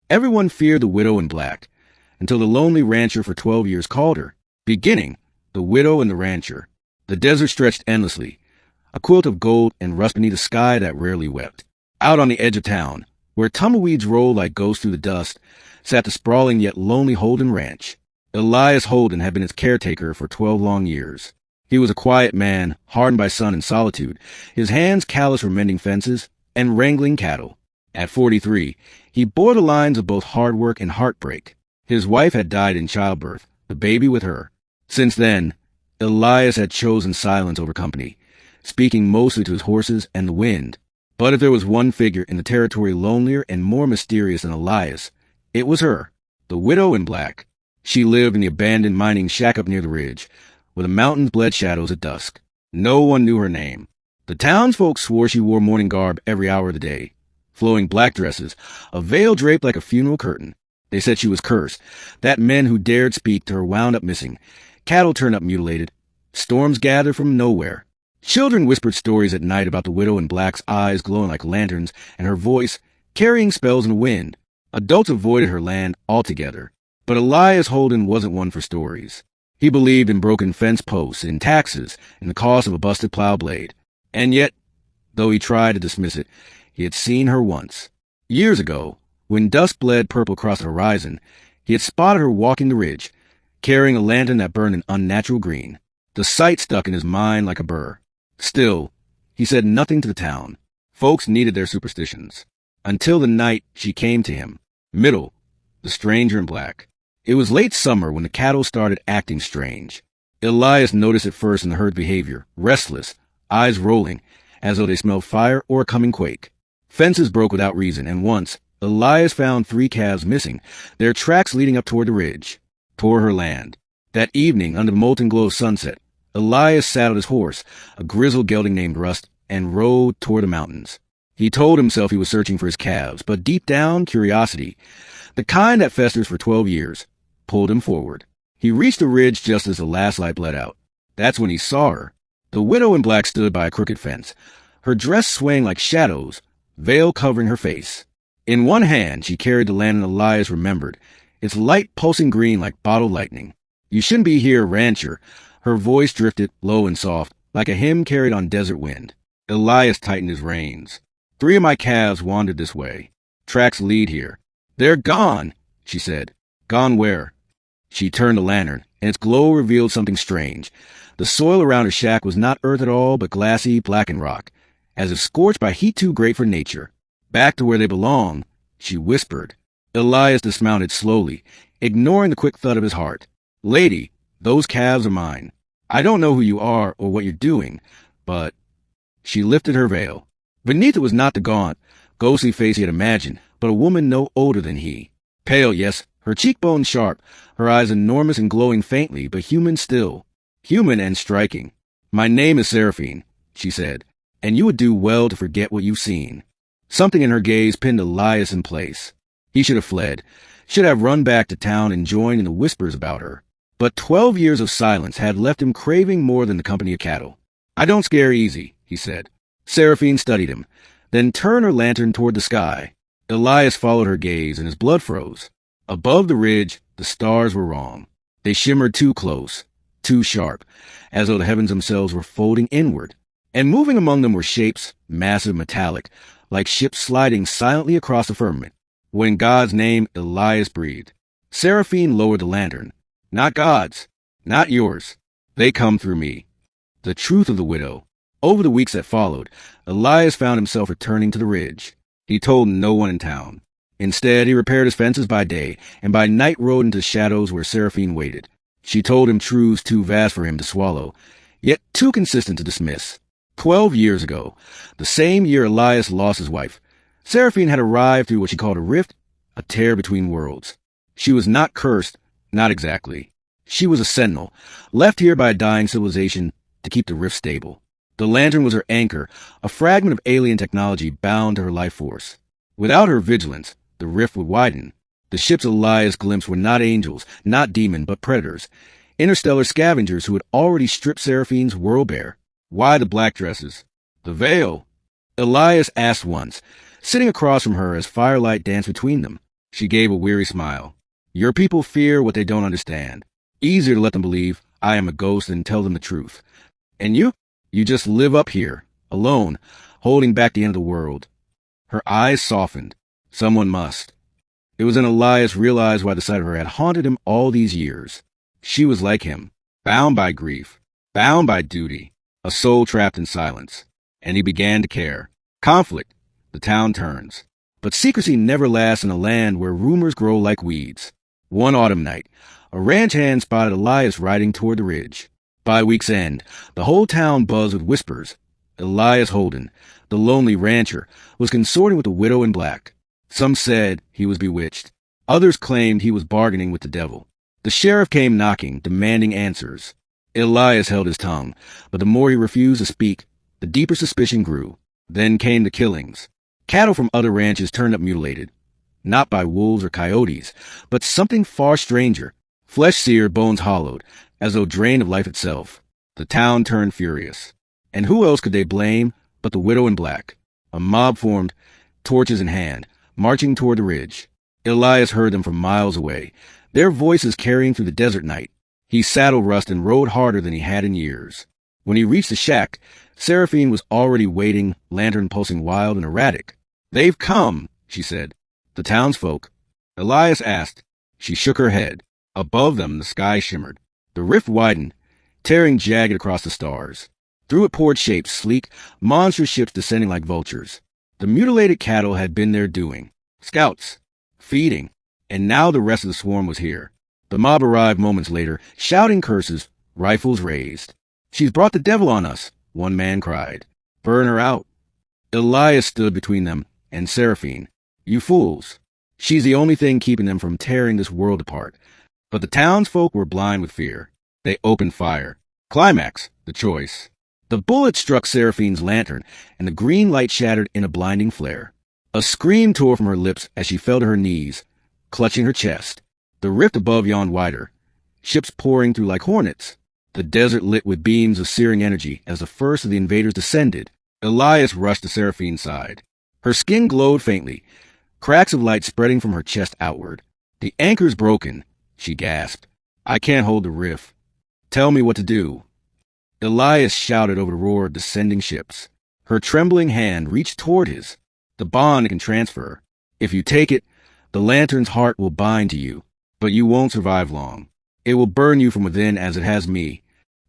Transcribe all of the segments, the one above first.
Everyone feared the widow in black, until the lonely rancher for 12 years called her. Beginning, the widow and the rancher. The desert stretched endlessly, a quilt of gold and rust beneath a sky that rarely wept. Out on the edge of town, where tumbleweeds rolled like ghosts through the dust, sat the sprawling yet lonely Holden Ranch. Elias Holden had been its caretaker for 12 long years. He was a quiet man, hardened by sun and solitude, his hands callous from mending fences and wrangling cattle. At 43, he bore the lines of both hard work and heartbreak. His wife had died in childbirth, the baby with her. Since then, Elias had chosen silence over company, speaking mostly to his horses and the wind. But if there was one figure in the territory lonelier and more mysterious than Elias, it was her, the widow in black. She lived in the abandoned mining shack up near the ridge, where the mountains bled shadows at dusk. No one knew her name. The townsfolk swore she wore mourning garb every hour of the day, flowing black dresses, a veil draped like a funeral curtain. They said she was cursed, that men who dared speak to her wound up missing, cattle turned up mutilated, storms gathered from nowhere. Children whispered stories at night about the widow in black's eyes glowing like lanterns and her voice carrying spells in the wind. Adults avoided her land altogether. But Elias Holden wasn't one for stories. He believed in broken fence posts, in taxes, in the cost of a busted plow blade. And yet, though he tried to dismiss it, he had seen her once. Years ago, when dusk bled purple across the horizon, he had spotted her walking the ridge, carrying a lantern that burned an unnatural green. The sight stuck in his mind like a burr. Still, he said nothing to the town. Folks needed their superstitions. Until the night she came to him. Middle, the stranger in black. It was late summer when the cattle started acting strange. Elias noticed it first in the herd's behavior, restless, eyes rolling, as though they smelled fire or a coming quake. Fences broke without reason, and once, Elias found 3 calves missing, their tracks leading up toward the ridge, toward her land. That evening, under the molten glow of sunset, Elias saddled his horse, a grizzled gelding named Rust, and rode toward the mountains. He told himself he was searching for his calves, but deep down, curiosity, the kind that festers for 12 years, pulled him forward. He reached the ridge just as the last light bled out. That's when he saw her. The widow in black stood by a crooked fence, her dress swaying like shadows, veil covering her face. In one hand, she carried the lantern Elias remembered, its light pulsing green like bottled lightning. "You shouldn't be here, rancher." Her voice drifted, low and soft, like a hymn carried on desert wind. Elias tightened his reins. 3 of my calves wandered this way. Tracks lead here. "They're gone," she said. "Gone where?" She turned the lantern, and its glow revealed something strange. The soil around her shack was not earth at all, but glassy, blackened rock, as if scorched by heat too great for nature. "Back to where they belong," she whispered. Elias dismounted slowly, ignoring the quick thud of his heart. "Lady, those calves are mine. I don't know who you are or what you're doing, but—" She lifted her veil. Beneath it was not the gaunt, ghostly face he had imagined, but a woman no older than he. Pale, yes, her cheekbones sharp, her eyes enormous and glowing faintly, but human still. Human and striking. "My name is Seraphine," she said, "and you would do well to forget what you've seen." Something in her gaze pinned Elias in place. He should have fled, should have run back to town and joined in the whispers about her. But 12 years of silence had left him craving more than the company of cattle. "I don't scare easy," he said. Seraphine studied him, then turned her lantern toward the sky. Elias followed her gaze, and his blood froze. Above the ridge, the stars were wrong. They shimmered too close, too sharp, as though the heavens themselves were folding inward. And moving among them were shapes, massive, metallic, like ships sliding silently across the firmament. When God's name, Elias breathed. Seraphine lowered the lantern. "Not God's, not yours. They come through me." The truth of the widow. Over the weeks that followed, Elias found himself returning to the ridge. He told no one in town. Instead, he repaired his fences by day, and by night rode into shadows where Seraphine waited. She told him truths too vast for him to swallow, yet too consistent to dismiss. 12 years ago, the same year Elias lost his wife, Seraphine had arrived through what she called a rift, a tear between worlds. She was not cursed, not exactly. She was a sentinel, left here by a dying civilization to keep the rift stable. The lantern was her anchor, a fragment of alien technology bound to her life force. Without her vigilance, the rift would widen. The ships Elias glimpsed were not angels, not demon, but predators, interstellar scavengers who had already stripped Seraphine's world bare. Why the black dresses? The veil? Elias asked once, sitting across from her as firelight danced between them. She gave a weary smile. Your people fear what they don't understand. Easier to let them believe I am a ghost than tell them the truth. And you? You just live up here, alone, holding back the end of the world. Her eyes softened. Someone must. It was then Elias realized why the sight of her had haunted him all these years. She was like him, bound by grief, bound by duty, a soul trapped in silence. And he began to care. Conflict. The town turns. But secrecy never lasts in a land where rumors grow like weeds. One autumn night, a ranch hand spotted Elias riding toward the ridge. By week's end, the whole town buzzed with whispers. Elias Holden, the lonely rancher, was consorting with a widow in black. Some said he was bewitched. Others claimed he was bargaining with the devil. The sheriff came knocking, demanding answers. Elias held his tongue, but the more he refused to speak, the deeper suspicion grew. Then came the killings. Cattle from other ranches turned up mutilated. Not by wolves or coyotes, but something far stranger. Flesh seared, bones hollowed, as though drained of life itself. The town turned furious. And who else could they blame but the widow in black? A mob formed, torches in hand, marching toward the ridge. Elias heard them from miles away, their voices carrying through the desert night. He saddled Rust and rode harder than he had in years. When he reached the shack, Seraphine was already waiting, lantern pulsing wild and erratic. They've come, she said. The townsfolk. Elias asked. She shook her head. Above them, the sky shimmered. The rift widened, tearing jagged across the stars. Through it poured shapes, sleek, monstrous ships descending like vultures. The mutilated cattle had been their doing. Scouts. Feeding. And now the rest of the swarm was here. The mob arrived moments later, shouting curses, rifles raised. She's brought the devil on us, one man cried. Burn her out. Elias stood between them and Seraphine. You fools. She's the only thing keeping them from tearing this world apart. But the townsfolk were blind with fear. They opened fire. Climax, the choice. The bullet struck Seraphine's lantern, and the green light shattered in a blinding flare. A scream tore from her lips as she fell to her knees, clutching her chest. The rift above yawned wider, ships pouring through like hornets. The desert lit with beams of searing energy as the first of the invaders descended. Elias rushed to Seraphine's side. Her skin glowed faintly, cracks of light spreading from her chest outward. The anchor's broken, she gasped. I can't hold the rift. Tell me what to do. Elias shouted over the roar of descending ships. Her trembling hand reached toward his. The bond can transfer. If you take it, the lantern's heart will bind to you, but you won't survive long. It will burn you from within as it has me.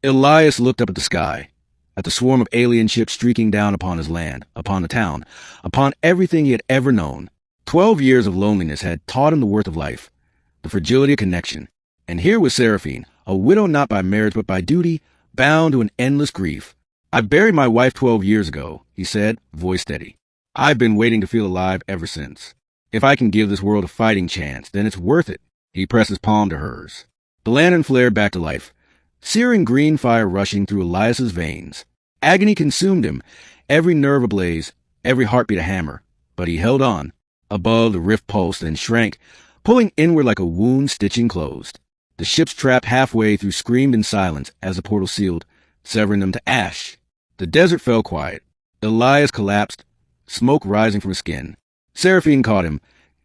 Elias looked up at the sky, at the swarm of alien ships streaking down upon his land, upon the town, upon everything he had ever known. 12 years of loneliness had taught him the worth of life, the fragility of connection. And here was Seraphine, a widow not by marriage but by duty, bound to an endless grief. I buried my wife 12 years ago, he said, voice steady. I've been waiting to feel alive ever since. If I can give this world a fighting chance, then it's worth it. He pressed his palm to hers. The lantern flared back to life, searing green fire rushing through Elias's veins. Agony consumed him, every nerve ablaze, every heartbeat a hammer. But he held on. Above, the rift pulsed and shrank, pulling inward like a wound stitching closed. The ships trapped halfway through screamed in silence as the portal sealed, severing them to ash. The desert fell quiet. Elias collapsed, smoke rising from his skin. Seraphine caught him,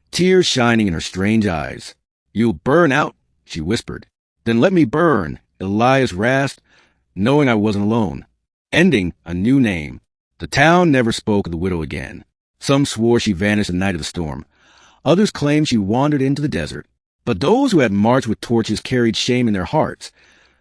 tears shining in her strange eyes. You'll burn out, she whispered. Then let me burn, Elias rasped, knowing I wasn't alone. Ending a new name. The town never spoke of the widow again. Some swore she vanished the night of the storm. Others claimed she wandered into the desert. But those who had marched with torches carried shame in their hearts,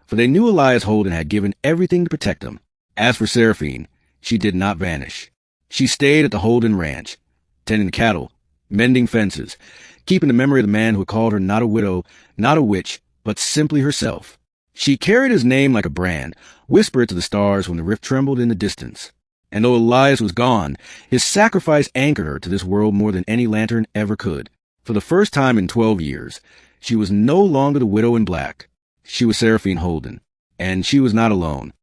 for they knew Elias Holden had given everything to protect them. As for Seraphine, she did not vanish. She stayed at the Holden Ranch, tending the cattle, mending fences, keeping the memory of the man who had called her not a widow, not a witch, but simply herself. She carried his name like a brand, whispered to the stars when the rift trembled in the distance. And though Elias was gone, his sacrifice anchored her to this world more than any lantern ever could. For the first time in 12 years, she was no longer the widow in black. She was Seraphine Holden, and she was not alone.